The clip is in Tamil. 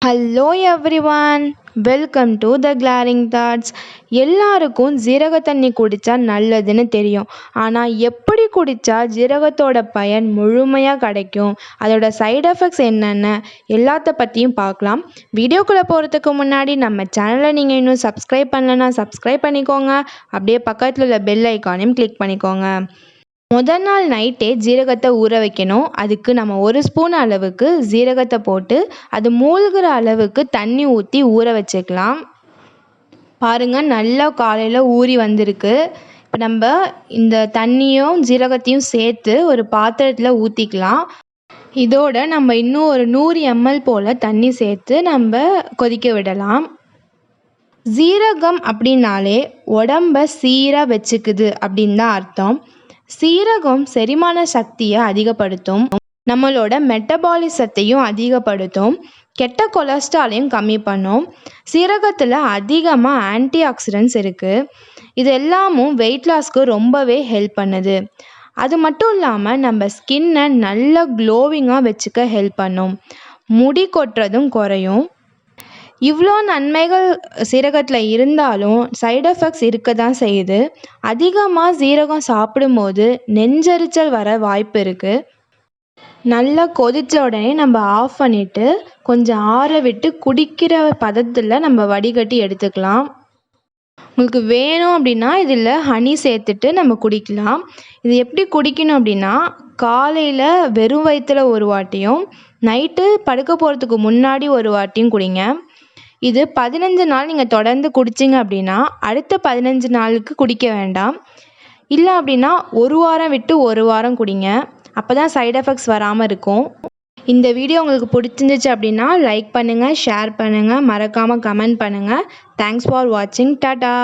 Hello everyone, welcome to the கிளாரிங் thoughts. எல்லாருக்கும் ஜீரக தண்ணி குடித்தா நல்லதுன்னு தெரியும். ஆனால் எப்படி குடித்தா ஜீரகத்தோட பயன் முழுமையாக கிடைக்கும், அதோட சைடு எஃபெக்ட்ஸ் என்னென்ன எல்லாத்த பற்றியும் பார்க்கலாம். வீடியோக்குள்ளே போகிறதுக்கு முன்னாடி நம்ம சேனலை நீங்கள் இன்னும் சப்ஸ்கிரைப் பண்ணலைன்னா சப்ஸ்கிரைப் பண்ணிக்கோங்க. அப்படியே பக்கத்தில் உள்ள பெல் ஐக்கானையும் கிளிக் பண்ணிக்கோங்க. முதல் நாள் நைட்டே ஜீரகத்தை ஊற வைக்கணும். அதுக்கு நம்ம 1 ஸ்பூன் அளவுக்கு ஜீரகத்தை போட்டு அது மூழ்கிற அளவுக்கு தண்ணி ஊற்றி ஊற வச்சுக்கலாம். பாருங்கள், நல்லா காலையில் ஊறி வந்திருக்கு. இப்போ நம்ம இந்த தண்ணியும் ஜீரகத்தையும் சேர்த்து ஒரு பாத்திரத்தில் ஊற்றிக்கலாம். இதோட நம்ம இன்னும் ஒரு 100 ml போல் தண்ணி சேர்த்து நம்ம கொதிக்க விடலாம். ஜீரகம் அப்படின்னாலே உடம்ப சீராக வச்சுக்குது அப்படின்னு தான் அர்த்தம். சீரகம் செரிமான சக்தியை அதிகப்படுத்தும், நம்மளோட மெட்டபாலிசத்தையும் அதிகப்படுத்தும், கெட்ட கொலஸ்ட்ராலையும் கம்மி பண்ணும். சீரகத்தில் அதிகமாக ஆன்டி ஆக்சிடென்ட்ஸ் இருக்குது. இது எல்லாமும் வெயிட் லாஸ்க்கு ரொம்பவே ஹெல்ப் பண்ணுது. அது மட்டும் இல்லாமல் நம்ம ஸ்கின்னை நல்லா க்ளோவிங்காக வச்சுக்க ஹெல்ப் பண்ணும். முடி கொட்டுறதும் குறையும். இவ்வளோ நன்மைகள் சீரகத்தில் இருந்தாலும் சைடு எஃபெக்ட்ஸ் இருக்க தான் செய்யுது. அதிகமாக சீரகம் சாப்பிடும்போது நெஞ்செரிச்சல் வர வாய்ப்பு இருக்குது. நல்லா கொதித்த உடனே நம்ம ஆஃப் பண்ணிவிட்டு கொஞ்சம் ஆற விட்டு குடிக்கிற பதத்தில் நம்ம வடிகட்டி எடுத்துக்கலாம். உங்களுக்கு வேணும் அப்படின்னா இதில் ஹனி சேர்த்துட்டு நம்ம குடிக்கலாம். இது எப்படி குடிக்கணும் அப்படின்னா, காலையில் வெறும் வயிற்றில் ஒரு வாட்டியும் நைட்டு படுக்க போகிறதுக்கு முன்னாடி ஒரு வாட்டியும் குடிங்க. இது 15 நாள் நீங்கள் தொடர்ந்து குடிச்சிங்க அப்படின்னா அடுத்த 15 நாளுக்கு குடிக்க வேண்டாம். இல்லை அப்படின்னா 1 வாரம் விட்டு 1 வாரம் குடிங்க. அப்போ தான் சைடு எஃபெக்ட்ஸ் வராமல் இருக்கும். இந்த வீடியோ உங்களுக்கு பிடிச்சிருந்துச்சு அப்படின்னா லைக் பண்ணுங்கள், ஷேர் பண்ணுங்கள், மறக்காமல் கமெண்ட் பண்ணுங்கள். தேங்க்ஸ் ஃபார் வாட்சிங். டாடா.